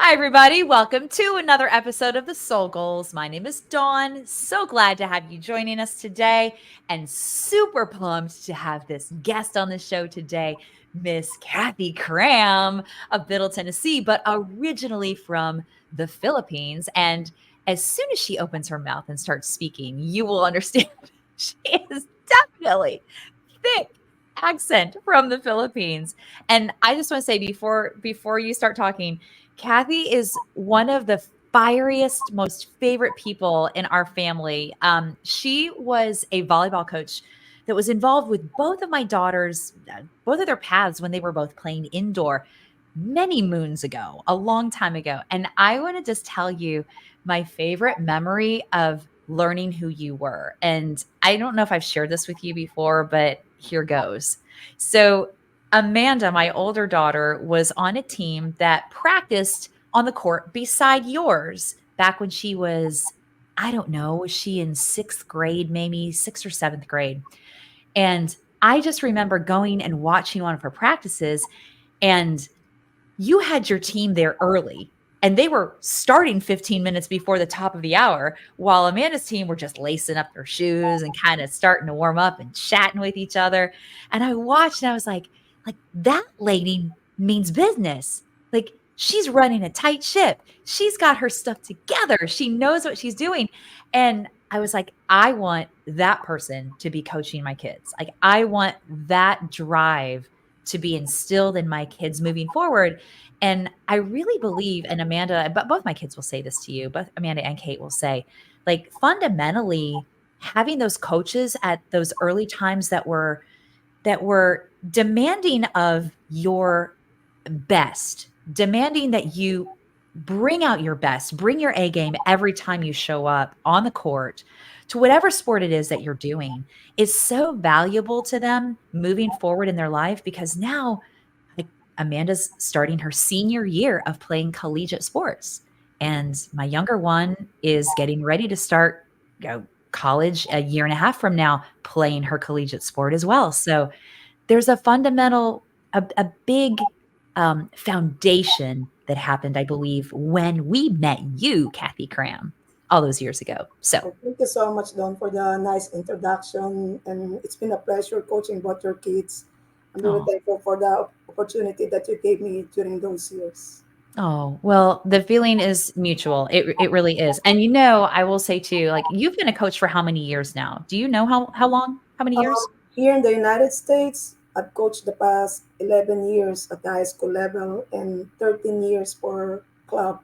Hi, everybody. Welcome to another episode of the Soul Goals. My name is Dawn. So glad to have you joining us today and super pumped to have this guest on the show today, Miss Cathy Cram of Middle Tennessee, but originally from the Philippines. And as soon as she opens her mouth and starts speaking, you will understand she is definitely thick accent from the Philippines. And I just want to say before you start talking, Cathy is one of the fieriest, most favorite people in our family. She was a volleyball coach that was involved with both of my daughters, both of their paths when they were both playing indoor many moons ago, a long time ago. And I want to just tell you my favorite memory of learning who you were. And I don't know if I've shared this with you before, but here goes. So, Amanda, my older daughter, was on a team that practiced on the court beside yours back when she was, I don't know, was she in sixth grade, maybe sixth or seventh grade? And I just remember going and watching one of her practices, and you had your team there early. And they were starting 15 minutes before the top of the hour, while Amanda's team were just lacing up their shoes and kind of starting to warm up and chatting with each other. And I watched and I was like that lady means business. Like she's running a tight ship. She's got her stuff together. She knows what she's doing. And I was like, I want that person to be coaching my kids. Like I want that drive to be instilled in my kids moving forward. And I really believe, and Amanda, but both my kids will say this to you, both Amanda and Kate will say, like fundamentally having those coaches at those early times that were demanding of your best, demanding that you bring out your best, bring your A game every time you show up on the court to whatever sport it is that you're doing is so valuable to them moving forward in their life because now like Amanda's starting her senior year of playing collegiate sports. And my younger one is getting ready to start college a year and a half from now, playing her collegiate sport as well. So there's a fundamental, a big foundation that happened, I believe, when we met you, Cathy Cram, all those years ago. So, Thank you so much, Don, for the nice introduction. And it's been a pleasure coaching both your kids. I'm really oh, thankful for the opportunity that you gave me during those years. oh, well, the feeling is mutual. It really is. And I will say too, like you've been a coach for how many years now? Do you know how long? How many Um, years? Here in the United States, I've coached the past 11 years at the high school level and 13 years for club.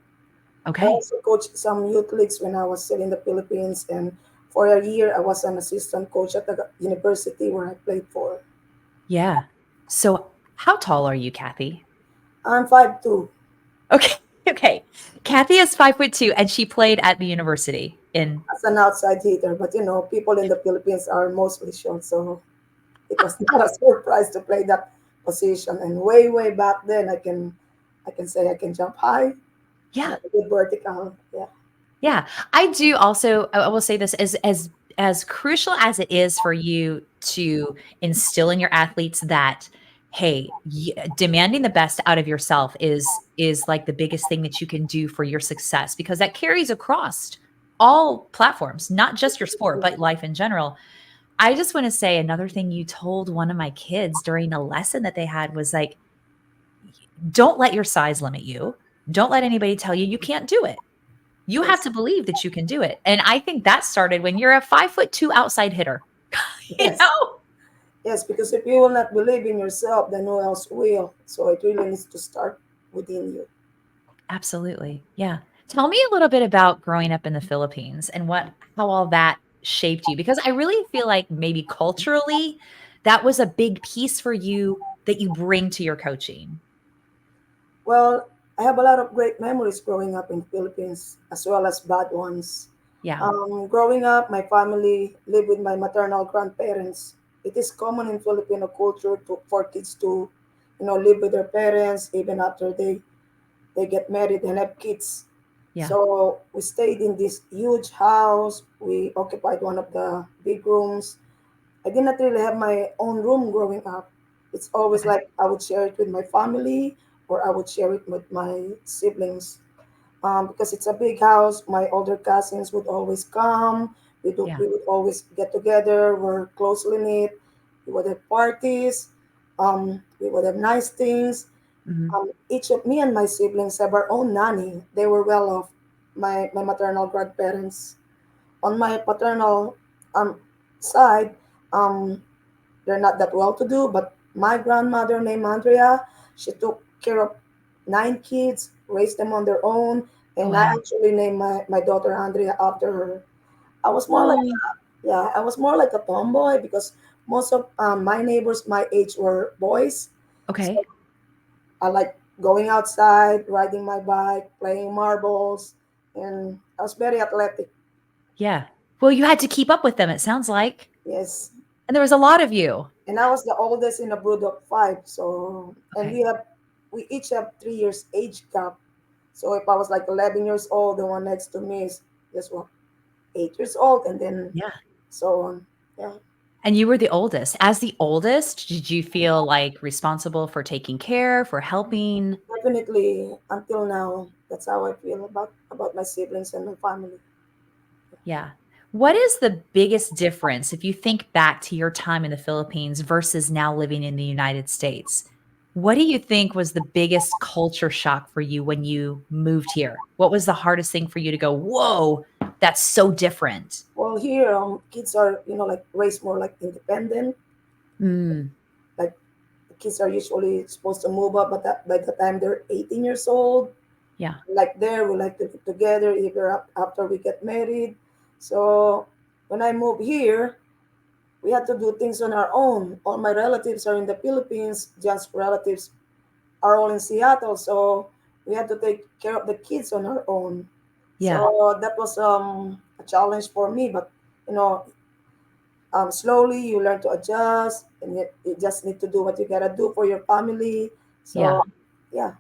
I Okay. also coached some youth leagues when I was still in the Philippines. And for a year, I was an assistant coach at the university where I played for. Yeah. So, how tall are you, Cathy? I'm 5'2". Okay. Okay. Cathy is 5'2" and she played at the university in As an outside hitter, but people in the Philippines are mostly short, so it was not a surprise to play that position. And way back then, I can say I can jump high, yeah. got a good vertical. Yeah. Yeah, I do also I will say this as crucial as it is for you to instill in your athletes that hey, demanding the best out of yourself is like the biggest thing that you can do for your success because that carries across all platforms, not just your sport, but life in general. I just want to say another thing you told one of my kids during a lesson that they had was like, don't let your size limit you. Don't let anybody tell you you can't do it. You have Yes. to believe that you can do it. And I think that started when you're a 5'2" outside hitter. you Yes. know? Yes. Because if you will not believe in yourself, then who else will? So it really needs to start within you. Absolutely. Yeah. Tell me a little bit about growing up in the Philippines and how all that shaped you because I really feel like maybe culturally that was a big piece for you that you bring to your coaching. Well, I have a lot of great memories growing up in the Philippines, as well as bad ones. Yeah. Growing up, my family lived with my maternal grandparents. It is common in Filipino culture for kids to, live with their parents even after they get married and have kids. Yeah. So we stayed in this huge house. We occupied one of the big rooms. I did not really have my own room growing up. It's always Okay. like I would share it with my family or I would share it with my siblings. because it's a big house. My older cousins would always come. Yeah. We would always get together. We're closely knit. We would have parties. We would have nice things. Mhm. Each of me and my siblings have our own nanny. They were well off. My maternal grandparents. On my paternal um, side, um, they're not that well to do, but my grandmother named Andrea, she took care of 9 kids, raised them on their own, Oh, and I wow. actually named my daughter Andrea after her. I was more like Oh, yeah, I was more like a tomboy because most of my neighbors my age were boys. So okay. I like going outside, riding my bike, playing marbles, and I was very athletic. Yeah. Well, you had to keep up with them, it sounds like. Yes, And there was a lot of you. and I was the oldest in a brood of five. So, and Okay. we each have 3 years age gap. So if I was like 11 years old, the one next to me is just what 8 years old, and then Yeah. so on. Yeah, And you were the oldest. As the oldest, did you feel like responsible for taking care, for helping? definitely until now, that's how I feel about my siblings and my family. Yeah. What is the biggest difference if you think back to your time in the Philippines versus now living in the United States? What do you think was the biggest culture shock for you when you moved here? What was the hardest thing for you to go, whoa, that's so different? Well, here, kids are like raised more like independent. Mm, Like the kids are usually supposed to move up, but by the time they're 18 years old, yeah. like there we like to live together either after we get married. So when I moved here, we had to do things on our own. All my relatives are in the Philippines. John's relatives are all in Seattle, so we had to take care of the kids on our own. Yeah. So that was a challenge for me, but you know, slowly you learn to adjust, and you just need to do what you gotta do for your family. Yeah. So yeah,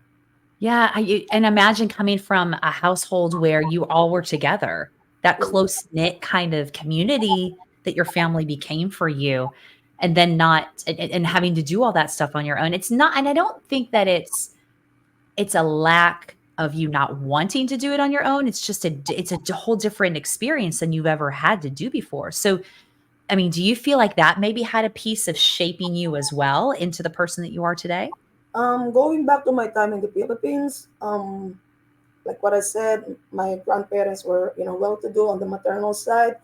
Yeah, and imagine coming from a household where you all were together, that close-knit kind of community that your family became for you, and then not and having to do all that stuff on your own. It's not, and I don't think that it's a lack of you not wanting to do it on your own. It's just it's a whole different experience than you've ever had to do before. So, I mean, do you feel like that maybe had a piece of shaping you as well into the person that you are today? going back to my time in the Philippines, like what I said, my grandparents were well to do on the maternal side.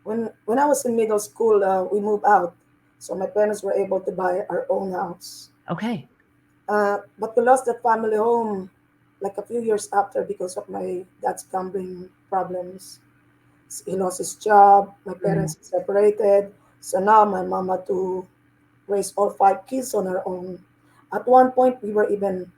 When I was in middle school, we moved out, so my parents were able to buy our own house. Okay. But we lost that family home like a few years after because of my dad's gambling problems. He lost his job. My Mm. parents separated, so now my mom had to raise all 5 kids on her own. At one point, we were even,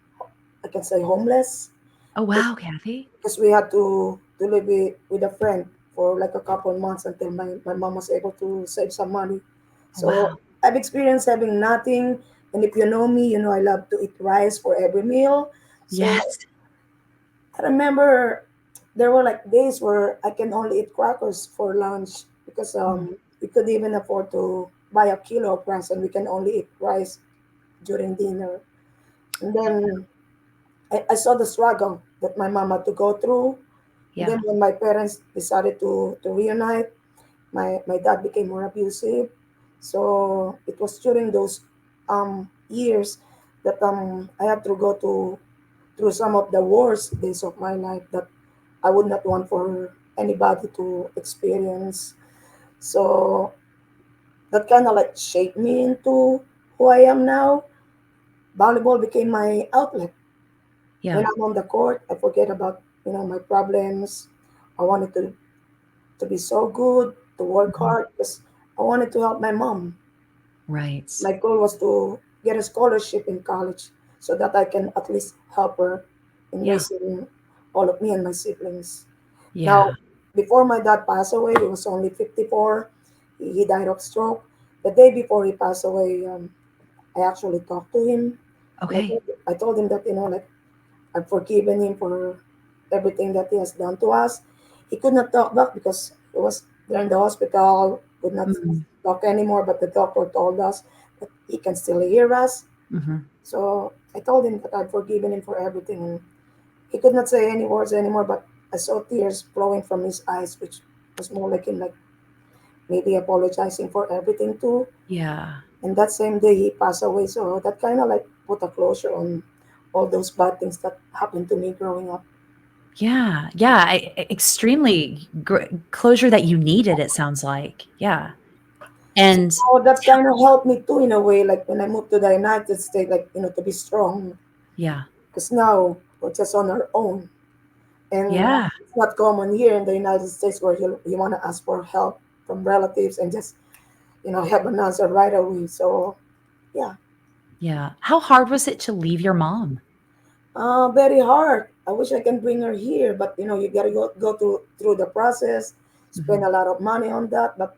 I can say, homeless Oh, wow, Kathy. because we had to live with a friend for like a couple of months until my mom was able to save some money. Oh, So wow. I've experienced having nothing, and if you know me, you know I love to eat rice for every meal. So Yes. I remember there were like days where I can only eat crackers for lunch because Mm. we could even afford to buy a kilo of rice, and we can only eat rice during dinner. And then I saw the struggle that my mom had to go through. And Yeah. then when my parents decided to reunite, my dad became more abusive. So it was during those years that I had to go through some of the worst days of my life that I would not want for anybody to experience. So that kind of like shaped me into who I am now. Volleyball became my outlet. When Yeah. I'm on the court, I forget about my problems. I wanted to be so good, to work Mhm. hard because I wanted to help my mom. Right. My goal was to get a scholarship in college so that I can at least help her in Yeah. raising all of me and my siblings. Now, Yeah. before my dad passed away, he was only 54. He died of stroke. The day before he passed away, I actually talked to him. And Okay. I told him that, like, I've forgiven him for everything that he has done to us. He could not talk back because he was there in the hospital, could not Mhm. talk anymore, but the doctor told us that he can still hear us. Mhm. So I told him that I'd forgiven him for everything. He could not say any words anymore, but I saw tears flowing from his eyes, which was more like him, like maybe apologizing for everything too. Yeah. And that same day he passed away, so that kind of like put a closure on all those bad things that happened to me growing up. Yeah. Yeah. Extremely closure that you needed, it sounds like. Yeah. And So that kind of helped me too in a way, like when I moved to the United States, like to be strong, yeah. because now we're just on our own, and Yeah. it's not common here in the United States where you want to ask for help from relatives and just have an answer right away. So yeah, Yeah. How hard was it to leave your mom? very hard. I wish I can bring her here, but you gotta go through the process, spend Mhm. a lot of money on that. But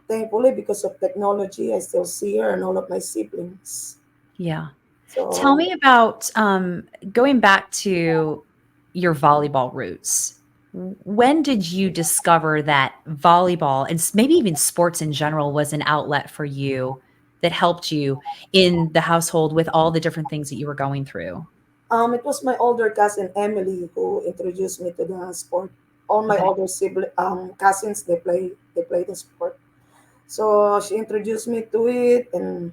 thankfully, because of technology, I still see her and all of my siblings. Yeah. Tell So me about going back to your volleyball roots. When did you discover that volleyball and maybe even sports in general was an outlet for you that helped you in the household with all the different things that you were going through? it was my older cousin Emily who introduced me to the sport. All my Okay. older cousins, they play the sport. So she introduced me to it, and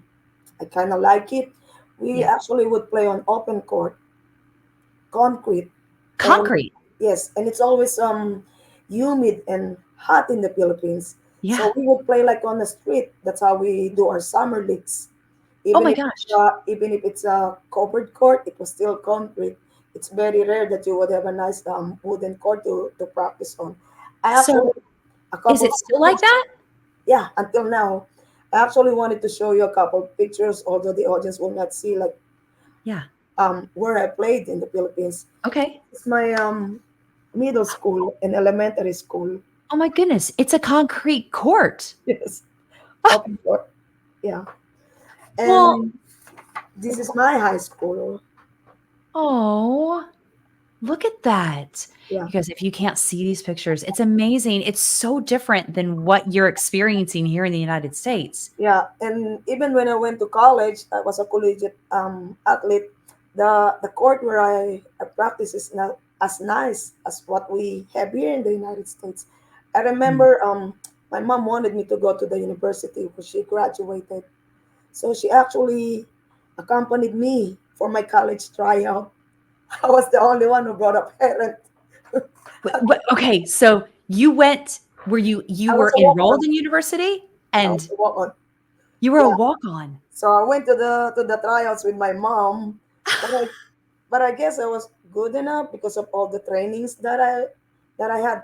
I kind of like it. We Yeah. actually would play on open court, concrete, and Concrete. yes, and it's always humid and hot in the Philippines. Yeah. So we would play like on the street. That's how we do our summer leagues. Oh Even my if gosh. even if it's a covered court, it was still concrete. It's very rare that you would have a nice wooden court to practice on. I actually So a is couple it of still like pictures. that? Yeah, until now, I actually wanted to show you a couple of pictures, although the audience will not see like Yeah. where I played in the Philippines. Okay. It's my middle school and elementary school. Oh my goodness. It's a concrete court. Yes, Ah, open court. Yeah, well, and this is my high school. oh. Look at that. Yeah. You guys, if you can't see these pictures, it's amazing. It's so different than what you're experiencing here in the United States. Yeah, and even when I went to college, I was a collegiate athlete. The court where I practice is not as nice as what we have here in the United States. I Mm. remember my mom wanted me to go to the university where she graduated, so she actually accompanied me for my college tryout. I was the only one who brought a parent. Okay, so you went you I was were a walk on. enrolled in university I was and a walk on. you were a Yeah. walk-on. So I went to the tryouts with my mom, but I guess I was good enough because of all the trainings that I had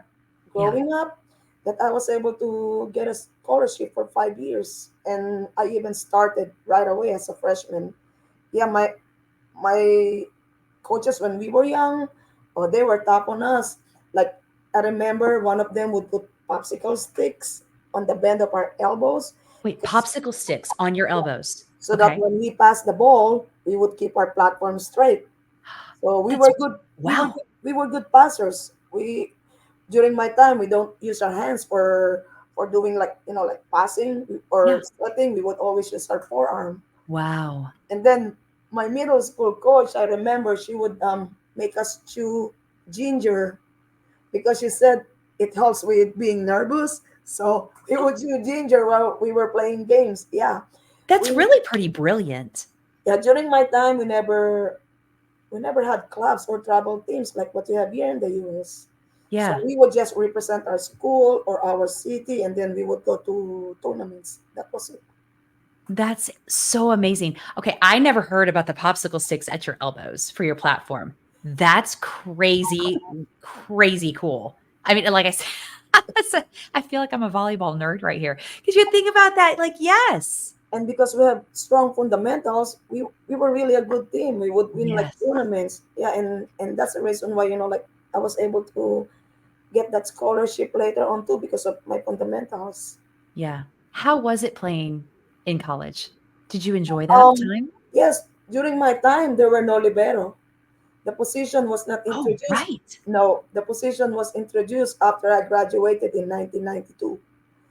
Yeah. growing up, that I was able to get a scholarship for 5 years, and I even started right away as a freshman. Yeah, my coaches when we were young, oh, they were tough on us. Like I remember one of them would put popsicle sticks on the bend of our elbows Wait, because popsicle sticks on your elbows. so that Okay. when we passed the ball, we would keep our platform straight. So we That's were good. wow. We were good passers. We during my time we don't use our hands for doing like like passing Yeah. or setting. We would always use our forearm. Wow. And then my middle school coach, I remember she would make us chew ginger because she said it helps with being nervous. So we would chew ginger while we were playing games. Yeah, That's we really pretty brilliant. yeah, during my time, we never had clubs or travel teams like what you have here in the US. So Yeah. we would just represent our school or our city, and then we would go to tournaments. That was it. That's so amazing. Okay, I never heard about the popsicle sticks at your elbows for your platform. That's crazy, crazy cool. I mean, like I said, I feel like I'm a volleyball nerd right here because you think about that. Like, yes, And because we have strong fundamentals, we were really a good team. We would win like yes, tournaments. Yeah, and that's the reason why like I was able to get that scholarship later on too because of my fundamentals. yeah. How was it playing in college? Did you enjoy that Um, time? yes, during my time there were no libero. The position was not Oh, introduced. right. No, the position was introduced after I graduated in 1992.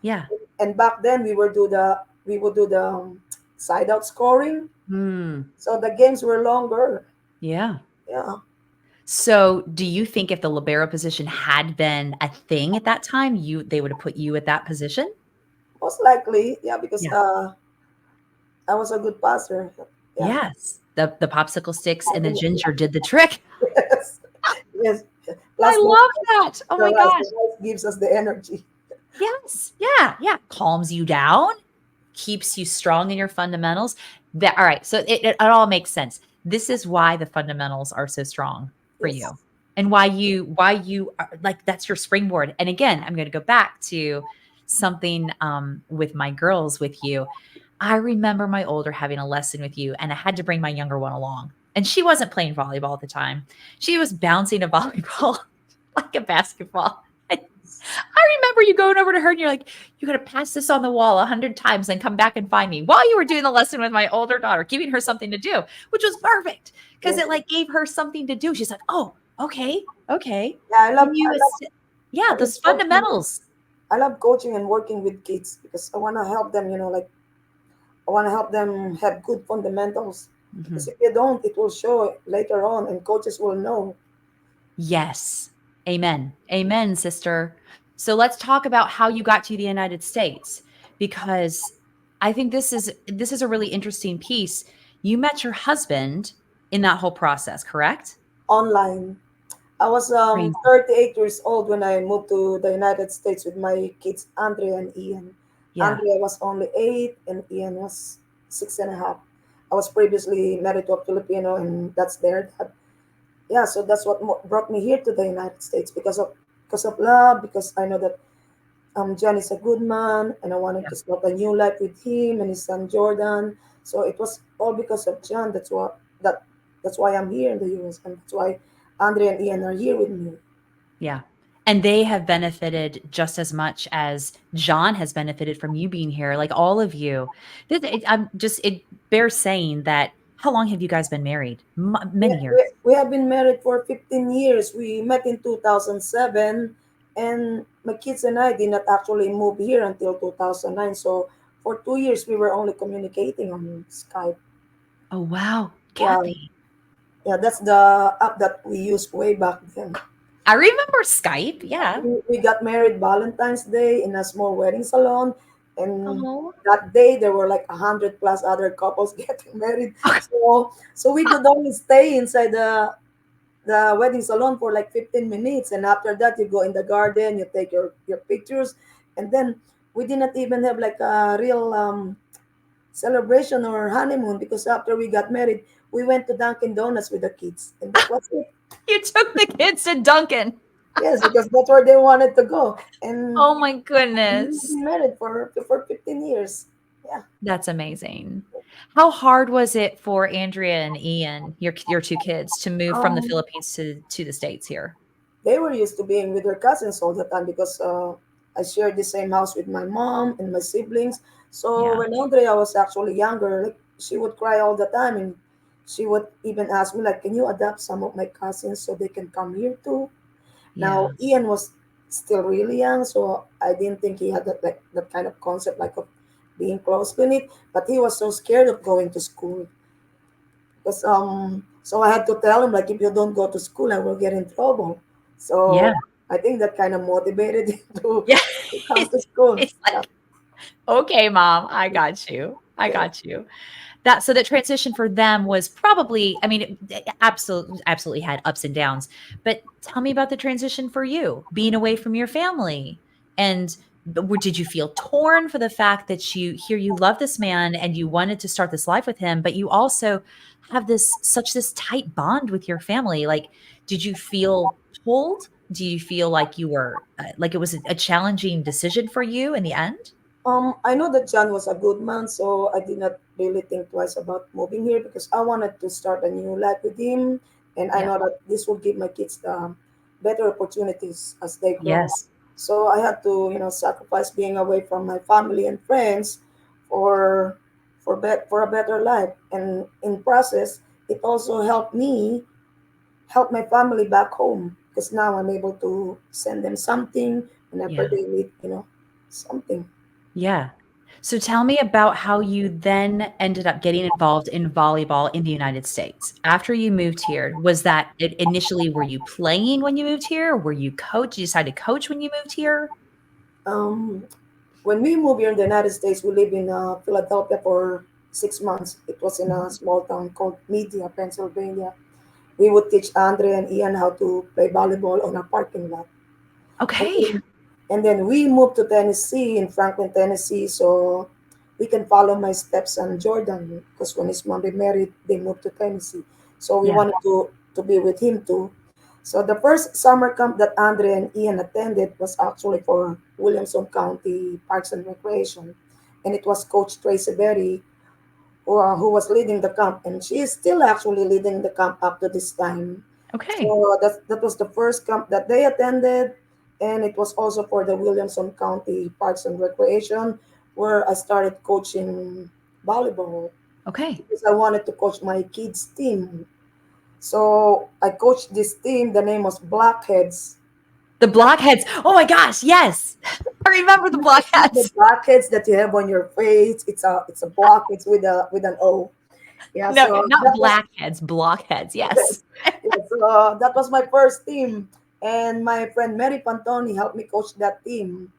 Yeah. And back then we would do the side out scoring. Hmm. So the games were longer. Yeah. Yeah. So, do you think if the libero position had been a thing at that time, they would have put you at that position? Most likely, yeah, because Yeah. I was a good passer. Yeah. Yes. The popsicle sticks I and the think ginger did the trick. yes, yes. I Plus love that. Oh my the gosh. rice gives us the energy. Yes. Yeah. Yeah. Calms you down, keeps you strong in your fundamentals. That all right. So it all makes sense. This is why the fundamentals are so strong for Yes. you. And why you are like that's your springboard. And again, I'm going to go back to something with my girls with you. I remember my older having a lesson with you, and I had to bring my younger one along. And she wasn't playing volleyball at the time. She was bouncing a volleyball like a basketball. I remember you going over to her and you're like, you got to pass this on the wall 100 times and come back and find me while you were doing the lesson with my older daughter, giving her something to do, which was perfect because Yes. it like gave her something to do. She's like, oh, okay, okay. Yeah, Can you, yeah, I love those coaching. fundamentals. I love coaching and working with kids because I want to help them. Like I want to help them have good fundamentals. Because Mhm. if you don't, it will show later on, and coaches will know. Yes. Amen. Amen, sister. So let's talk about how you got to the United States because I think this is a really interesting piece. You met your husband in that whole process, correct? Online. I was Crazy. 38 years old when I moved to the United States with my kids, Andrea and Ian. Yeah. Andrea was only 8 and Ian was 6.5. I was previously married to a Filipino, and that's their dad. Yeah, so that's what brought me here to the United States because of love, because I know that John is a good man, and I wanted Yeah. to start a new life with him and his son Jordan. So it was all because of John. That's why I'm here in the US, and that's why Andre and Ian are here with me. Yeah. And they have benefited just as much as John has benefited from you being here, like all of you. I'm just, it bears saying that how long have you guys been married? Many years. We have been married for 15 years. We met in 2007, and my kids and I did not actually move here until 2009. So for 2 years, we were only communicating on Skype. Oh, wow. Yeah, Kathy. yeah, that's the app that we used way back then. I remember Skype. Yeah. We got married Valentine's Day in a small wedding salon, and Oh. that day there were like 100 plus other couples getting married. So we could only stay inside the wedding salon for like 15 minutes, and after that you go in the garden, you take your pictures, and then we did not even have like a real celebration or honeymoon because after we got married we went to Dunkin' Donuts with the kids, and that was it. You took the kids to Duncan. Yes, because that's where they wanted to go, and Oh my we've goodness. been married for 15 years. Yeah, That's amazing. How hard was it for Andrea and Ian, your two kids, to move from the um, Philippines to the States here? they were used to being with their cousins all the time because I shared the same house with my mom and my siblings. So Yeah. when Andrea was actually younger, like, she would cry all the time, and she would even ask me like, "Can you adopt some of my cousins so they can come here too?" Yeah. Now Ian was still really young, so I didn't think he had that kind of concept like of being close with it. But he was so scared of going to school because so I had to tell him like, if you don't go to school I will get in trouble. Yeah. So I think that kind of motivated him Yeah. to come to It's school. it's Yeah. like, "Okay, mom, I got you. I Yes. got you." That so that transition for them was probably I mean, it absolutely had ups and downs, but tell me about the transition for you, being away from your family, and did you feel torn for the fact that you love this man and you wanted to start this life with him, but you also have this tight bond with your family, like, did you feel pulled? Do you feel like you were, like it was a challenging decision for you in the end? I know that John was a good man, so I did not really think twice about moving here because I wanted to start a new life with him, and I Yeah. know that this will give my kids better opportunities as they grow up. Yes. So I had to, sacrifice being away from my family and friends for for a better life, and in process, it also helped me help my family back home because now I'm able to send them something whenever Yeah. they need, something. Yeah. So tell me about how you then ended up getting involved in volleyball in the United States. After you moved here, was that it initially were you playing when you moved here? Were you coach? You decided to coach when you moved here? Um, when we moved here in the United States, we lived in Philadelphia for 6 months. It was in a Mhm. small town called Media, Pennsylvania. We would teach Andre and Ian how to play volleyball on a parking lot. And Okay. then, and then we moved to Tennessee, in Franklin, Tennessee, so we can follow my stepson Jordan, because when his mom remarried, they moved to Tennessee. So we Yeah. wanted to be with him too. So the first summer camp that Andre and Ian attended was actually for Williamson County Parks and Recreation. And it was Coach Tracy Berry who was leading the camp, and she is still actually leading the camp up to this time. Okay. So that was the first camp that they attended, and it was also for the Williamson County Parks and Recreation, where I started coaching volleyball Okay. because I wanted to coach my kids' team. So I coached this team. The name was Blackheads. The blockheads. Oh my gosh, yes. I remember the The blockheads. blackheads that you have on your face, it's a blockheads with an O. Yeah, No, so not that was blackheads, blockheads. Yes. yes, yes. So that was my first team, and my friend Mary Pantoni helped me coach that team.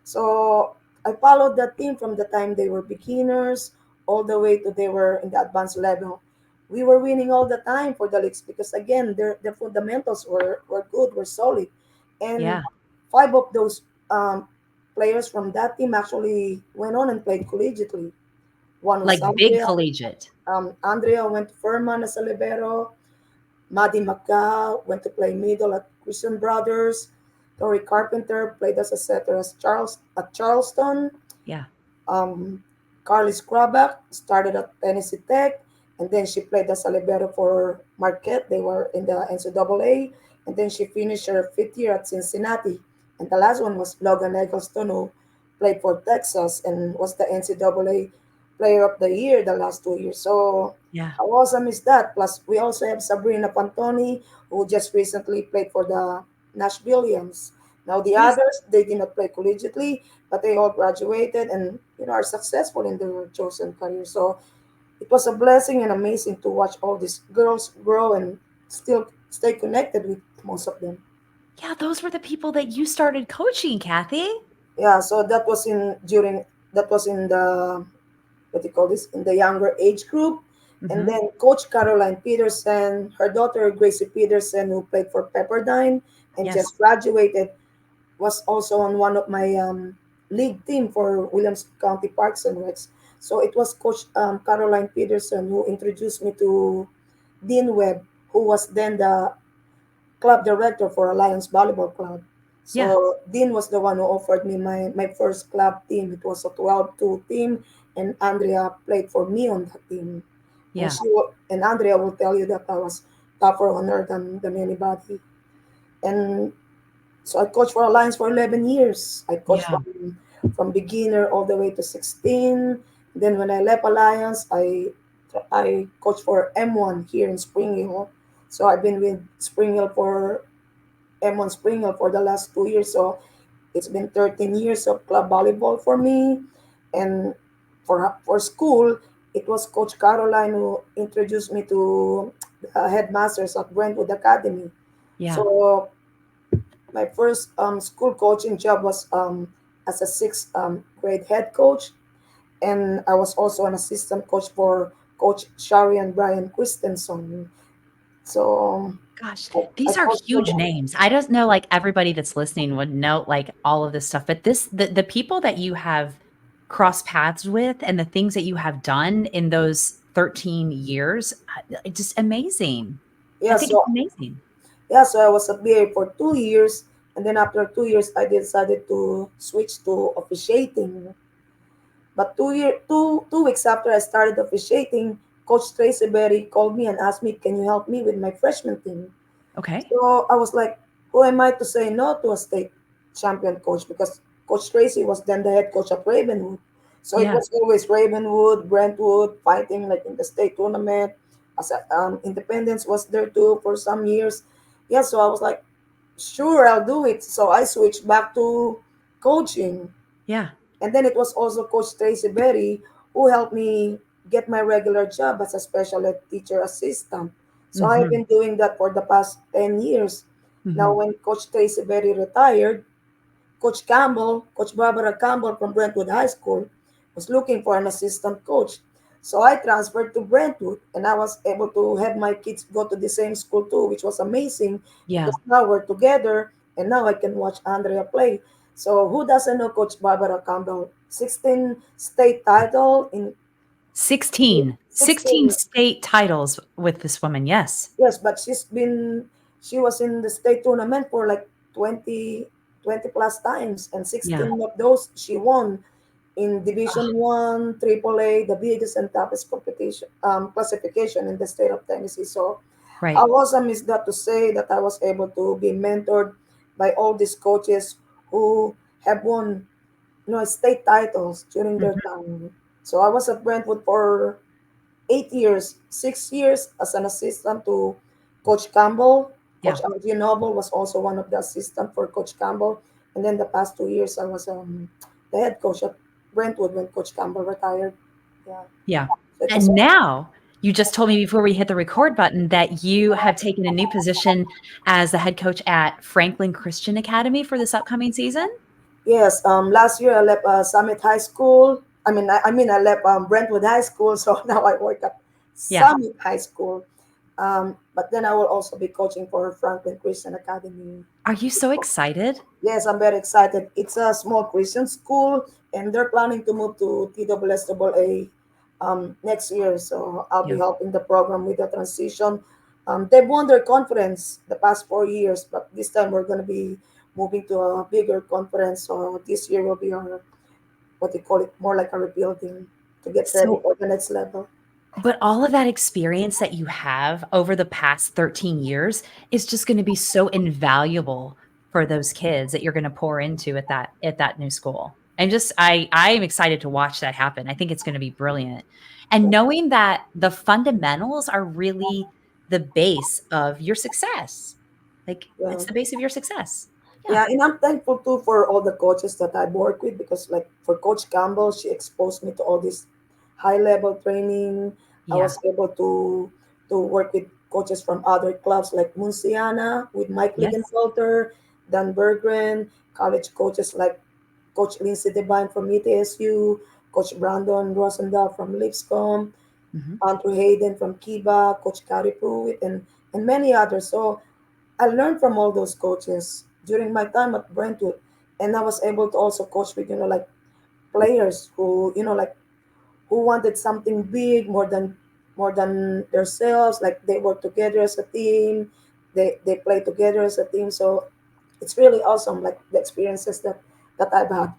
So I followed that team from the time they were beginners all the way to they were in the advanced level. We were winning all the time for the leagues because again their fundamentals were good, were solid, and Yeah. five of those players from that team actually went on and played collegiately. One was Like big Andrea. collegiate. Andrea went to Furman as a libero. Maddie McGaw went to play middle at Christian Brothers. Tori Carpenter played as a setter at Charleston. Yeah. Um, Carly Scrabach started at Tennessee Tech, and then she played as a libero for Marquette. They were in the NCAA, and then she finished her fifth year at Cincinnati. And the last one was Logan Eggleston, who played for Texas and was the NCAA Player of the Year the last 2 years. So Yeah. how awesome is that? Plus, we also have Sabrina Pantoni, who just recently played for the Nashvillians. Now, the Yes. others, they did not play collegiately, but they all graduated and are successful in their chosen career. So it was a blessing and amazing to watch all these girls grow and still stay connected with most of them. Yeah, those were the people that you started coaching, Kathy. Yeah, so that was in the what do you call this, in the younger age group. And Mhm. then Coach Caroline Peterson, her daughter Gracie Peterson, who played for Pepperdine and Yes. just graduated, was also on one of my league team for Williams County Parks and Recs. So it was Coach Caroline Peterson who introduced me to Dean Webb, who was then the club director for Alliance Volleyball Club. Yeah. So Dean was the one who offered me my first club team. It was a 12-2 team, and Andrea played for me on that team. And Yeah. and Andrea will tell you that I was tougher on her than anybody. And so I coached for Alliance for 11 years. I coached Yeah. from beginner all the way to 16. Then when I left Alliance, I coached for M1 here in Spring Hill. So I've been with Spring Hill for M1 Spring Hill for the last 2 years. So it's been 13 years of club volleyball for me. And for school, it was Coach Caroline who introduced me to the headmasters at Brentwood Academy. Yeah. So my first school coaching job was as a sixth grade head coach, and I was also an assistant coach for Coach Shari and Brian Christensen. So Gosh, I these are coached for huge them. names. I don't know, like, everybody that's listening would know, like, all of this stuff, but the people that you have crossed paths with and the things that you have done in those 13 years, it's just amazing. I Yeah, think it's so amazing. I was at BA for 2 years, and then after 2 years, I decided to switch to officiating. But 2 weeks after I started officiating, Coach Tracy Berry called me and asked me, "Can you help me with my freshman team?" Okay. So I was like, who am I to say no to a state champion coach? Because Coach Tracy was then the head coach of Ravenwood. So it Yeah. was always Ravenwood, Brentwood fighting like in the state tournament. Independence was there too for some years. Yeah, so I was like, sure, I'll do it. So I switched back to coaching. Yeah. And then it was also Coach Tracy Berry who helped me get my regular job as a special ed teacher assistant. So I've Mhm. been doing that for the past 10 years. Now, Mhm. when Coach Tracy Berry retired, Coach Campbell, Coach Barbara Campbell from Brentwood High School, was looking for an assistant coach. So I transferred to Brentwood and I was able to have my kids go to the same school too, which was amazing Yeah. because now we're together and now I can watch Andrea play. So who doesn't know Coach Barbara Campbell? 16 state title in 16. 16 16. state titles with this woman. Yes. Yes, but she was in the state tournament for like 20 plus times, and Yeah. 16 of those she won in Division One, AAA, the biggest and toughest competition classification in the state of Tennessee. So, Right. how awesome is that to say that I was able to be mentored by all these coaches who have won, state titles during their Mhm. time. So I was at Brentwood for 8 years, 6 years as an assistant to Coach Campbell. Yeah. Coach Algie Noble was also one of the assistant for Coach Campbell. And then the past 2 years, I was the head coach at Brentwood when Coach Campbell retired. Yeah, Yeah. so it was. And now you just told me before we hit the record button that you have taken a new position as the head coach at Franklin Christian Academy for this upcoming season? Yes, last year I left Summit High School. I left Brentwood High School, so now I work at Yeah. Summit High School. But then I will also be coaching for Franklin Christian Academy. Are you so excited? Yes, I'm very excited. It's a small Christian school, and they're planning to move to TWSAA next year. So I'll be Yeah. helping the program with the transition. They've won their conference the past 4 years, but this time we're going to be moving to a bigger conference. So this year will be our, what they call it, more like a rebuilding to get ready So for the next level. but all of that experience that you have over the past 13 years is just going to be so invaluable for those kids that you're going to pour into at that new school. And just I am excited to watch that happen. I think it's going to be brilliant. And knowing that the fundamentals are really the base of your success. Like Yeah. it's the base of your success. Yeah. Yeah, and I'm thankful too for all the coaches that I work with because, like, for Coach Campbell, she exposed me to all this high level training. I Yeah. was able to work with coaches from other clubs like Munciana with Mike Yes. Ligenfelter, Dan Berggren, college coaches like Coach Lindsay Devine from UTSU, Coach Brandon Rosendahl from Lipscomb, Mhm. Andrew Hayden from Kiba, Coach Carrie Pruitt, and many others. So I learned from all those coaches during my time at Brentwood, and I was able to also coach with like players who like who wanted something big more than themselves. Like they work together as a team, they play together as a team. So it's really awesome, like the experiences that I've had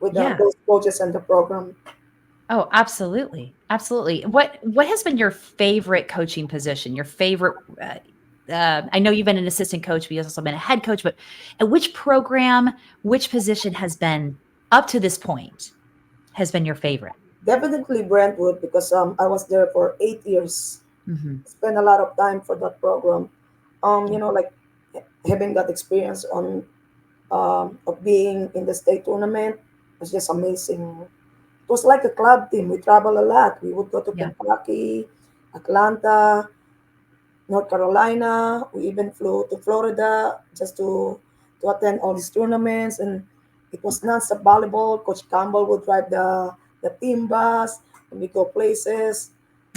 with Yeah. those coaches and the program. Oh, absolutely. Absolutely. What has been your favorite coaching position? Your favorite I know you've been an assistant coach, but you've also been a head coach, but at which program, which position has been up to this point has been your favorite? Definitely Brentwood because I was there for 8 years. Mhm. Spent a lot of time for that program. Yeah. Like having that experience of being in the state tournament was just amazing. It was like a club team. We travel a lot. We would go to Yeah. Kentucky, Atlanta, North Carolina. We even flew to Florida just to attend all these tournaments. And it was non-stop volleyball. Coach Campbell would drive the team bus, and we go places.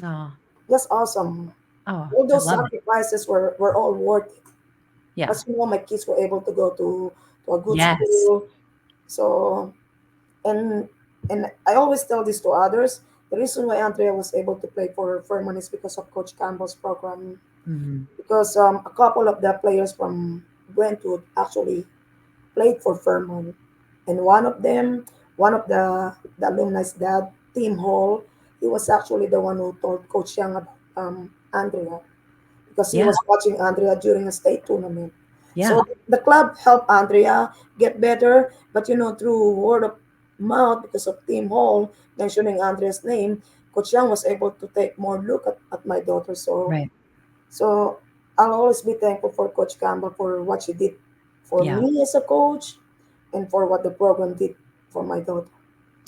Oh, Just awesome. oh, All I those love it. sacrifices were all worth it. Yeah. As you know, my kids were able to go to a good Yes. school. So and and I always tell this to others. The reason why Andrea was able to play for Furman is because of Coach Campbell's program. Mhm. Because a couple of the players from Brentwood actually played for Furman, and one of the alumni's dad, Tim Hall, he was actually the one who told Coach Young about Andrea because he Yeah. was watching Andrea during a state tournament. Yeah. So the club helped Andrea get better, but through word of mouth because of Tim Hall mentioning Andrea's name, Coach Young was able to take more look at my daughter. So Right. so I'll always be thankful for Coach Campbell for what she did for Yeah. me as a coach and for what the program did for my daughter.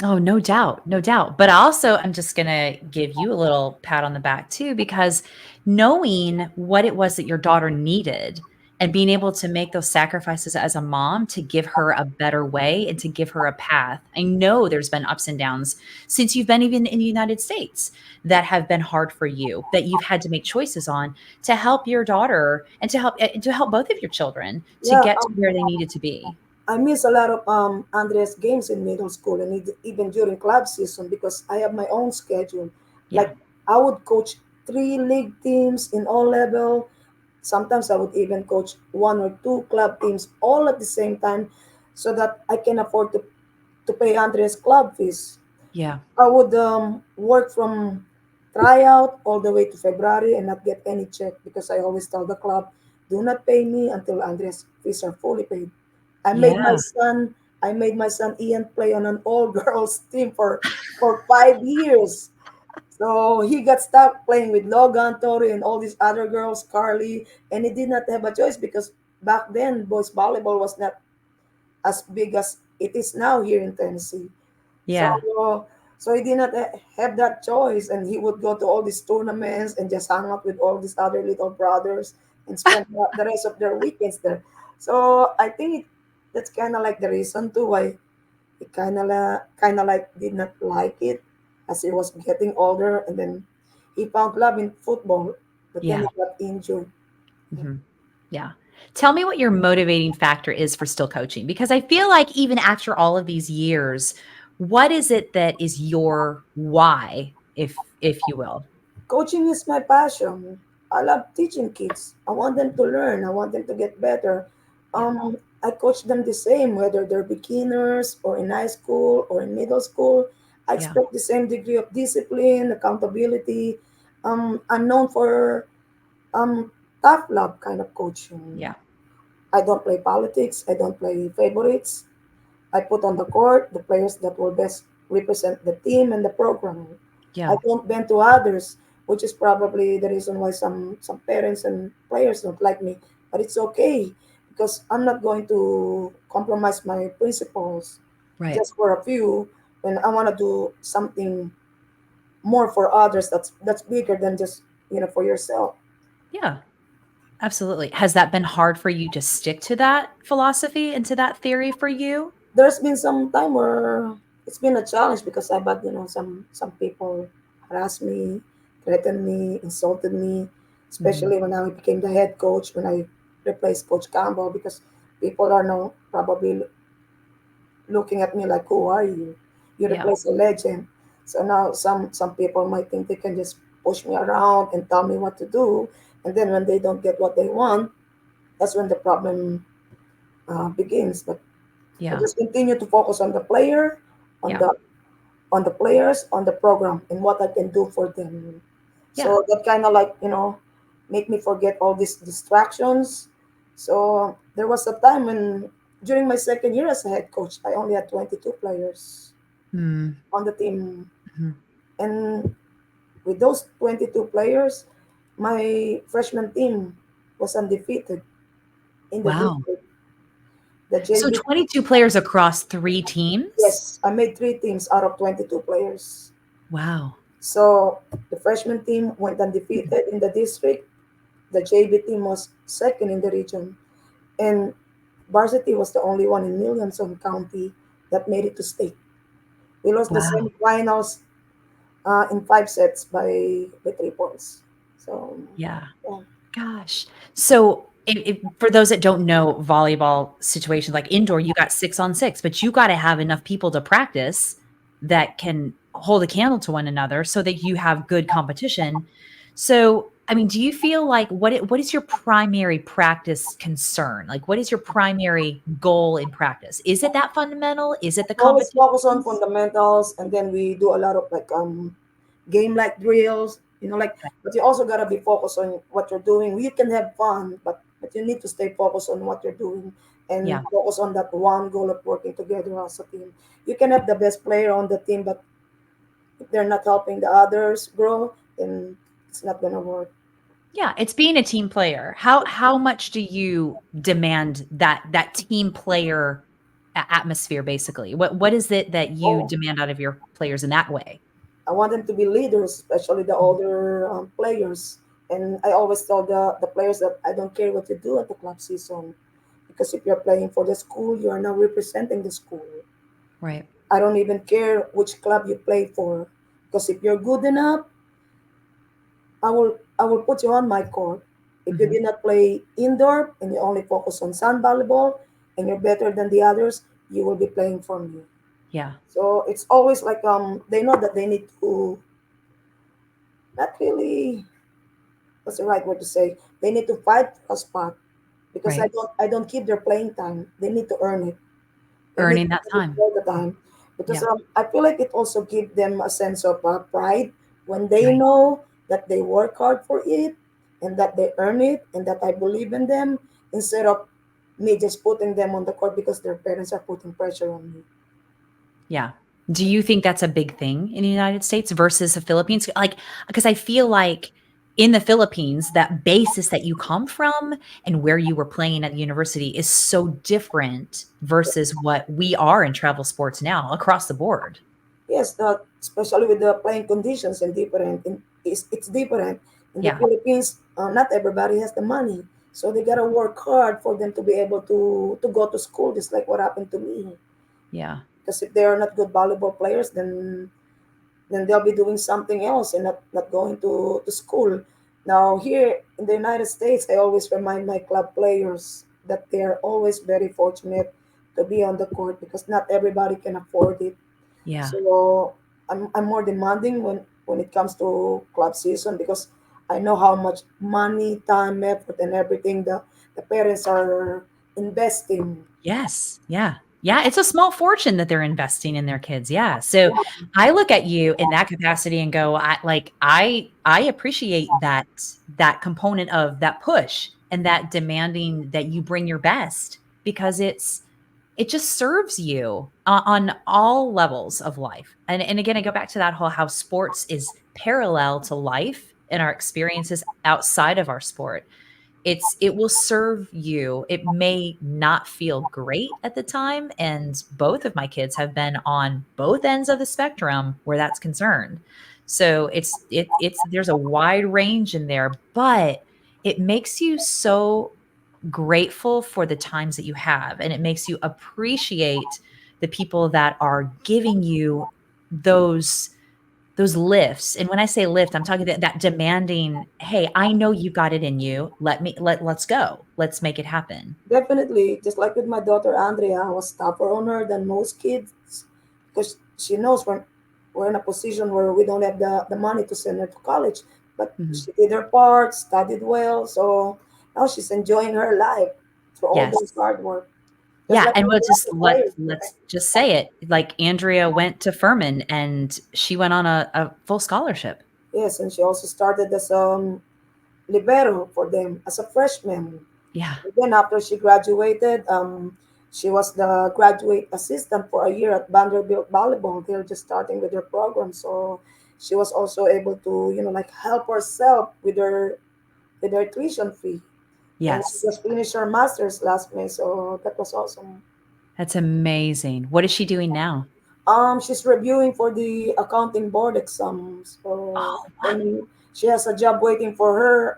Oh, no doubt, no doubt. But also, I'm just going to give you a little pat on the back too, because knowing what it was that your daughter needed and being able to make those sacrifices as a mom to give her a better way and to give her a path. I know there's been ups and downs since you've been even in the United States that have been hard for you, that you've had to make choices on to help your daughter and to help both of your children to Yeah, get to where they needed to be. I miss a lot of Andres games in middle school and even during club season because I have my own schedule. Yeah. Like I would coach 3 league teams in all level. Sometimes I would even coach 1 or 2 club teams all at the same time, so that I can afford to pay Andres club fees. Yeah. I would work from tryout all the way to February and not get any check because I always tell the club, do not pay me until Andres fees are fully paid. I made my Yeah. son I made my son Ian play on an all girls team for 5 years. So he got stuck playing with Logan, Tori, and all these other girls, Carly, and he did not have a choice because back then boys volleyball was not as big as it is now here in Tennessee. So, Yeah. so he did not have that choice, and he would go to all these tournaments and just hang out with all these other little brothers and spend the rest of their weekends there. So I think that's kind of like the reason too why he kind of like did not like it as he was getting older, and then he found love in football, but then he Yeah. got injured. Mhm. Yeah. Tell me what your motivating factor is for still coaching, because I feel like even after all of these years, what is it that is your why, if you will? Coaching is my passion. I love teaching kids. I want them to learn. I want them to get better. Yeah. I coach them the same, whether they're beginners or in high school or in middle school. I Yeah. expect the same degree of discipline, accountability. I'm known for um, tough love kind of coaching. Yeah. I don't play politics. I don't play favorites. I put on the court the players that will best represent the team and the program. I Yeah. don't bend to others, which is probably the reason why some parents and players don't like me. But it's okay because I'm not going to compromise my principles Right. just for a few when I want to do something more for others that's bigger than just for yourself. Yeah. Absolutely. Has that been hard for you to stick to that philosophy and to that theory for you? There's been some time where it's been a challenge because I've had some people harass me, threaten me, insulted me, Mhm. especially when I became the head coach when I replaced Coach Campbell because people are now probably looking at me like, who are you? You Yeah. replace a legend. So now some people might think they can just push me around and tell me what to do, and then when they don't get what they want, that's when the problem begins. But I Yeah. just continue to focus on the player, on Yeah. the players, on the program, and what I can do for them. Yeah. So that kind of like make me forget all these distractions. So there was a time when during my second year as a head coach, I only had 22 players Mm. on the team, Mhm. and with those 22 players, my freshman team was undefeated in the Wow. district. The So JV, 22 players across 3 yes, teams? I made 3 teams out of 22 players. Wow. So the freshman team went undefeated in the district. The JV team was second in the region, and varsity was the only one in Williamson County that made it to state. We lost the Wow. semifinals in 5 sets by 3 points. So Yeah. yeah, Gosh. So for those that don't know volleyball situations like indoor, you got 6 on 6, but you gotta have enough people to practice that can hold a candle to one another so that you have good competition. So, I mean, do you feel like what is your primary practice concern? Like, what is your primary goal in practice? Is it that fundamental? Is it the always focus on competitions? fundamentals, and then we do a lot of like game like drills, like, Right. but you also gotta be focused on what you're doing. You can have fun, but you need to stay focused on what you're doing and Yeah. focus on that one goal of working together as a team. You can have the best player on the team, but if they're not helping the others grow, then it's not gonna work. Yeah, it's being a team player. How much do you demand that team player atmosphere, basically? What is it that you Oh, demand out of your players in that way? I want them to be leaders, especially the Mhm. older players. And I always tell the players that I don't care what you do at the club season, because if you're playing for the school, you are now representing the school. Right. I don't even care which club you play for, because if you're good enough, I will put you on my court. If you Hmm. did not play indoor and you only focus on sand volleyball and you're better than the others, you will be playing for me. Yeah. So it's always like they know that they need to, not really, what's the right word to say, they need to fight for a spot, because I Right. don't I don't keep their playing time. They need to earn it. They need Earning to that do it time. all the time, because Yeah. I feel like it also gives them a sense of pride when they Right. know that they work hard for it and that they earn it and that I believe in them, instead of me just putting them on the court because their parents are putting pressure on me. Yeah. Do you think that's a big thing in the United States versus the Philippines? Like, because I feel like in the Philippines, that basis that you come from and where you were playing at the university is so different versus what we are in travel sports now across the board. Yes, especially with the playing conditions and different. It's different in the Yeah. Philippines. Not everybody has the money, so they gotta work hard for them to be able to go to school. Just like what happened to me. Yeah. Because if they are not good volleyball players, then they'll be doing something else and not going to school. Now here in the United States, I always remind my club players that they are always very fortunate to be on the court, because not everybody can afford it. Yeah. So I'm more demanding when it comes to club season, because I know how much money, time, effort, and everything the parents are investing. Yes. Yeah. Yeah. It's a small fortune that they're investing in their kids. Yeah. So I look at you in that capacity and go, I appreciate that component of that push and that demanding that you bring your best because it just serves you on all levels of life. And again, I go back to that whole how sports is parallel to life and our experiences outside of our sport. It will serve you. It may not feel great at the time, and both of my kids have been on both ends of the spectrum where that's concerned. So it's there's a wide range in there, but it makes you so grateful for the times that you have, and it makes you appreciate the people that are giving you those those lifts. And when I say lift, I'm talking that demanding, hey, I know you got it in you. Let's go. Let's make it happen. Definitely, just like with my daughter Andrea, I was tougher on her than most kids, because she knows we're in a position where we don't have the money to send her to college. But Mhm. she did her part, studied well, so now she's enjoying her life through all those Yes. hard work. Just Yeah, like and with we'll the just other players, right? let's just say it. Like Andrea went to Furman and she went on a full scholarship. Yes, and she also started as libero for them as a freshman. Yeah. And then after she graduated, she was the graduate assistant for a year at Vanderbilt Volleyball. They're just starting with their program, so she was also able to, like help herself with her tuition fee. And she Yes. just finished her master's last May, so that was awesome. That's amazing. What is she doing now? She's reviewing for the accounting board exam, so Oh, wow. and she has a job waiting for her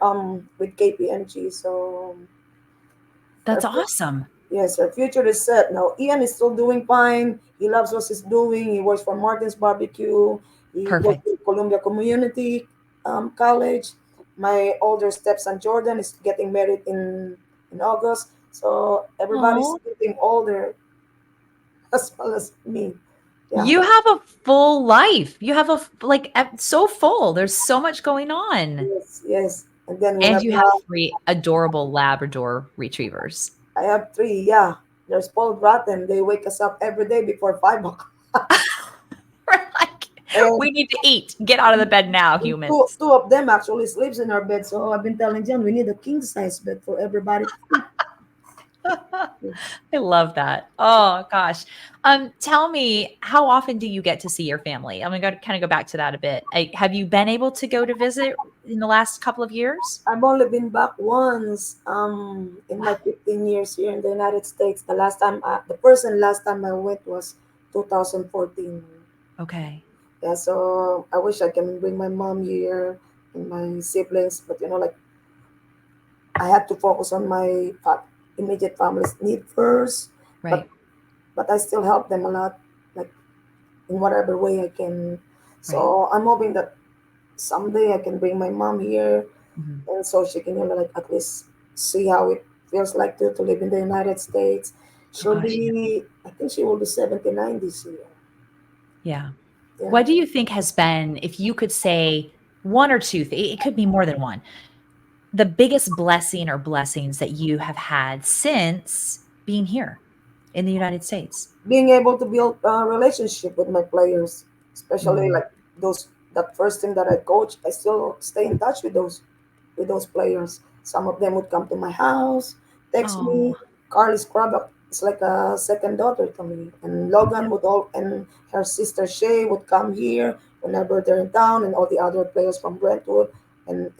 with KPMG. So her That's awesome. yes, her future is set. Now, Ian is still doing fine. He loves what he's doing. He works for Martin's Barbecue. He goes Perfect. to Columbia Community College. My older stepson Jordan is getting married in August. So everybody's Oh, getting older as well as me. Yeah. you have a full life. You have so full. There's so much going on. Yes, yes. And then we And have you have 3 adorable Labrador retrievers. I have three. Yeah. They're spoiled rotten. They wake us up every day before 5 o'clock. We're like, And "We need to eat. Get out of the bed now, two, humans." two of them actually sleeps in our bed. So I've been telling John we need a king size bed for everybody to sleep. I love that. Oh gosh. Tell me, how often do you get to see your family? I'm gonna kind of go back to that a bit. Have you been able to go to visit? in the last couple of years? I've only been back once in my Wow. 15 years here in the United States. The last time I went was 2014. Okay. Yeah, so I wish I can bring my mom here and my siblings, but like I had to focus on my immediate family's need first. But Right. but I still help them a lot, like in whatever way I can. Right. So I'm hoping that someday I can bring my mom here, Mhm. and so she can like at least see how it feels like to live in the United States. Oh gosh, yeah. I think she will be 79 this year. Yeah. Yeah. What do you think has been, if you could say one or two, it could be more than one, the biggest blessing or blessings that you have had since being here in the United States? Being able to build a relationship with my players, especially Mm. like those that first team that I coach, I still stay in touch with those players. Some of them would come to my house, text Oh, me. Carly Scrabble is like a second daughter to me, and yeah. and her sister Shay would come here whenever they're in town, and all the other players from Brentwood and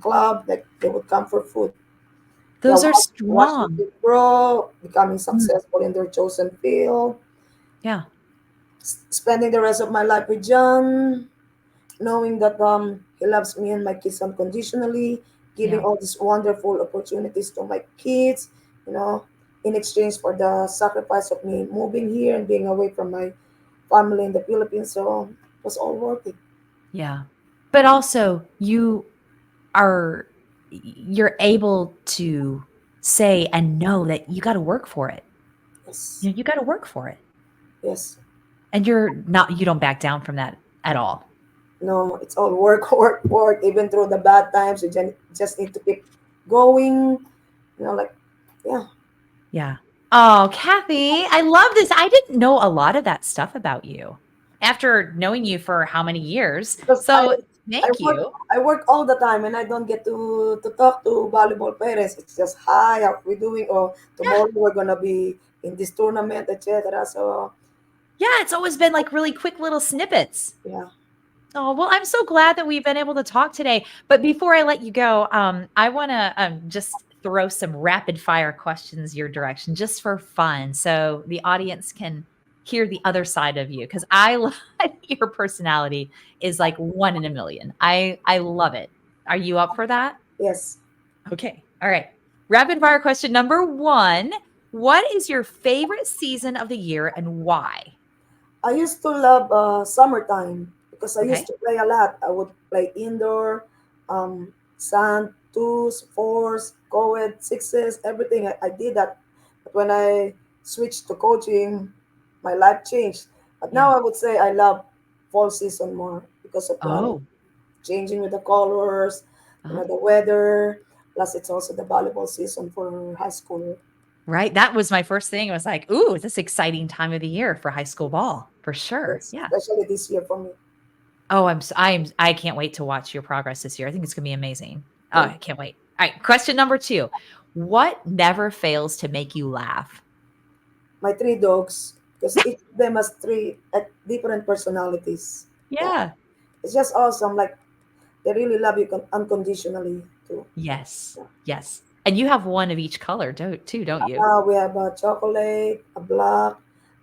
club, like they would come for food. Yeah, Those are watching strong. them grow, becoming Mm. successful in their chosen field, Yeah. spending the rest of my life with John, knowing that he loves me and my kids unconditionally, giving Yeah. all these wonderful opportunities to my kids, you know, in exchange for the sacrifice of me moving here and being away from my family in the Philippines. So it was all worth it. Yeah. But also are you're able to say and know that you got to work for it. Yes, You got to work for it. yes. And you don't back down from that at all. No, it's all work, work, work. Even through the bad times, you just need to keep going. Like, yeah. Yeah. Oh, Kathy, I love this. I didn't know a lot of that stuff about you after knowing you for how many years. Because So I thank work you. I work all the time and I don't get to talk to volleyball parents. It's just hi, how we doing, or Yeah. tomorrow we're gonna be in this tournament, etc. So Yeah. It's always been like really quick little snippets. yeah, Oh, well, I'm so glad that we've been able to talk today. But before I let you go, I want to just throw some rapid fire questions your direction just for fun so the audience can hear the other side of you because I love your personality is like one in a million. I love it. Are you up for that? yes. Okay. All right. Rapid fire question number one. What is your favorite season of the year and why? I used to love summertime because I used Okay. to play a lot. I would play indoor, sand, twos, fours, co-ed, sixes, everything. I did that. But when I switched to coaching, my life changed. But Yeah. now I would say I love fall season more because of the Oh. changing with the colors, Uh-huh. the weather. Plus, it's also the volleyball season for high school. Right? That was my first thing. It was like, "Ooh, this exciting time of the year for high school ball, for sure." Yes, Yeah. especially this year for me. Oh, I can't wait to watch your progress this year. I think it's gonna be amazing. Oh, Thank I can't wait. All right, question number 2. What never fails to make you laugh? my three dogs because each of them has three different personalities. Yeah, Yeah. it's just awesome. Like they really love you unconditionally too. Yes. Yeah. Yes. And you have one of each color, too, don't you? We have a chocolate, a black.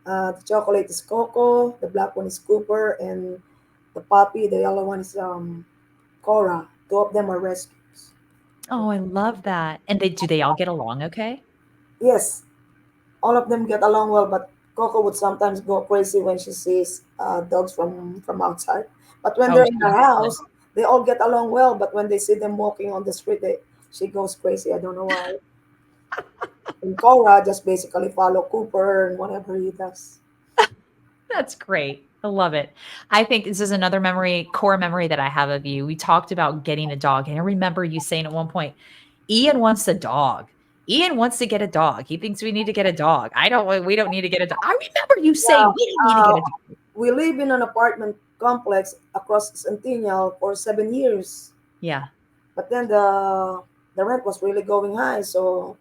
The chocolate is Coco. The black one is Cooper, and the puppy, the yellow one is Cora. Two of them are rescues. Oh, I love that. And they all get along okay? Yes, all of them get along well, but Coco would sometimes go crazy when she sees dogs from outside. But when Oh, they're in she her definitely. house, they all get along well. But when they see them walking on the street, she goes crazy. I don't know why. And Cora just basically follow Cooper and whatever he does. That's great. I love it. I think this is another core memory that I have of you. We talked about getting a dog, and I remember you saying at one point, "Ian wants a dog. Ian wants to get a dog. He thinks we need to get a dog. We don't need to get a dog." I remember you Yeah, saying, "We don't need to get a dog." we live in an apartment complex across Centennial for 7 years. Yeah. But then the rent was really going high, so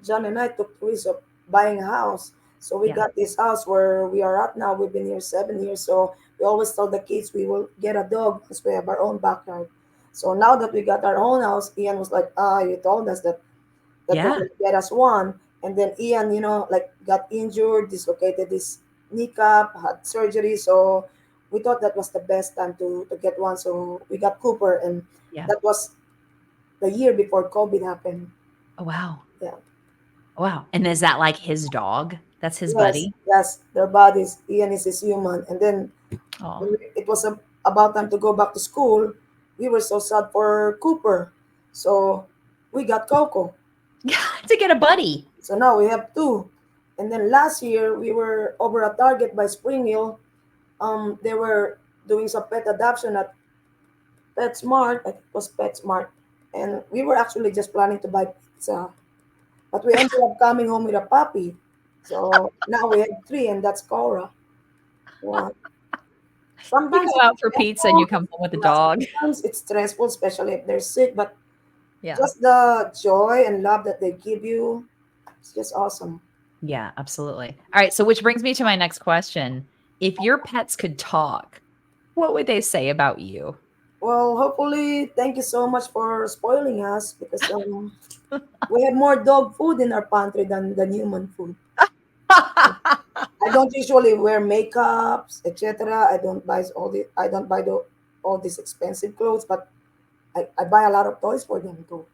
John and I took the risk of buying a house. So we Yeah. got this house where we are at now. We've been here 7 years, so we always tell the kids we will get a dog because we have our own backyard. So now that we got our own house, Ian was like, you told us that we're Yeah. gonna get us one. And then Ian, like got injured, dislocated his kneecap, had surgery. So we thought that was the best time to get one. So we got Cooper, and Yeah. that was the year before COVID happened. Oh, wow. Yeah. Wow. And is that like his dog? That's his Yes, buddy? yes, their bodies. Ian is his human. And then Oh. when it was about time to go back to school, we were so sad for Cooper. So we got Coco. To get a buddy. So now we have two. And then last year we were over at Target by Spring Hill. They were doing some pet adoption at PetSmart. I think it was PetSmart. And we were actually just planning to buy pizza. But we ended up coming home with a puppy. So now we have three, and that's Cora. Yeah. You Sometimes go it's out for pizza and you stressful. come home with a Yeah, dog. sometimes it's stressful, especially if they're sick. But Yeah. just the joy and love that they give you, it's just awesome. Yeah, absolutely. All right. So, which brings me to my next question. If your pets could talk, what would they say about you? Well, hopefully, thank you so much for spoiling us because we have more dog food in our pantry than human food. I don't usually wear makeups, etc. I don't buy all these expensive clothes, but I buy a lot of toys for them too.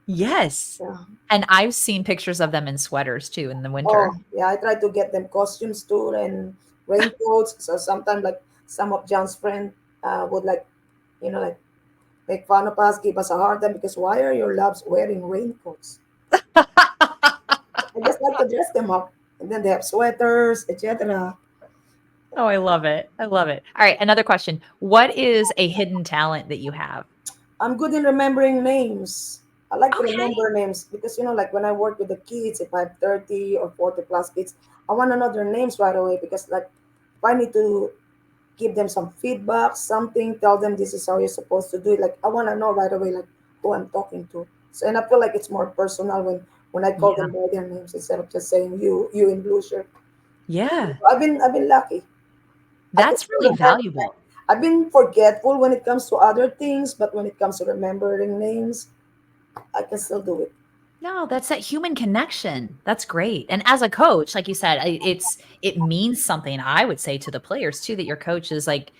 Yes. Yeah. And I've seen pictures of them in sweaters too in the winter. Oh, yeah, I try to get them costumes too and raincoats. So sometimes, like some of John's friend would like make fun of us, give us a hard time because why are your loves wearing raincoats? I just like to dress them up, and then they have sweaters, etc. Oh, I love it. I love it. All right. Another question. What is a hidden talent that you have? I'm good in remembering names. I like to Okay. remember names because like when I work with the kids, if I have 30 or 40 plus kids, I want to know their names right away because like if I need to give them some feedback, something, tell them this is how you're supposed to do it. Like I want to know right away like who I'm talking to. So and I feel like it's more personal when I call Yeah. them by their names instead of just saying you in blue shirt. Yeah. I've been lucky. I can That's still really remember. valuable. I've been forgetful when it comes to other things, but when it comes to remembering names, I can still do it. No, that's that human connection. That's great. And as a coach, like you said, it means something. I would say to the players too that your coach is like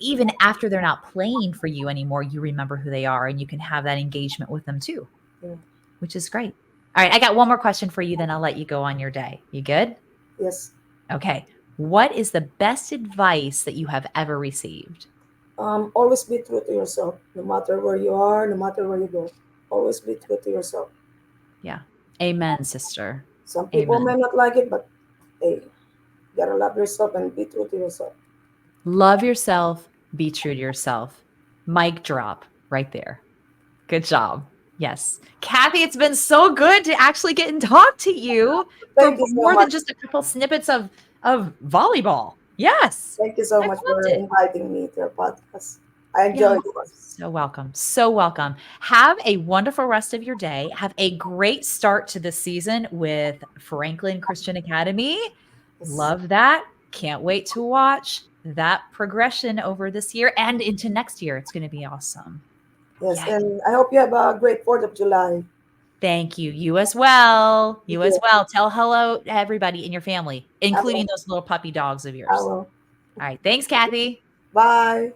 even after they're not playing for you anymore, you remember who they are and you can have that engagement with them too, Yeah. which is great. All right, I got one more question for you, then I'll let you go on your day. You good? Yes. Okay. What is the best advice that you have ever received? Always be true to yourself, no matter where you are, no matter where you go. Always be true to yourself. Yeah. Amen, sister. Some people may Amen. not like it, but hey, you gotta love yourself and be true to yourself. Love yourself, be true to yourself. Mic drop right there. Good job. Yes. Cathy, it's been so good to actually get and talk to you for Thank you so more than much. just a couple snippets of volleyball. Yes. Thank you so I much loved for it. inviting me to your podcast. I Yeah, enjoyed it. so welcome. So welcome. Have a wonderful rest of your day. Have a great start to the season with Franklin Christian Academy. Yes, Love that. Can't wait to watch that progression over this year and into next year. It's going to be awesome. yes, Yes. and I hope you have a great 4th of July. Thank you. You as well. Thank You as you. well. Tell hello to everybody in your family, I including will. those little puppy dogs of I yours. will. All right. Thanks, Cathy. Bye.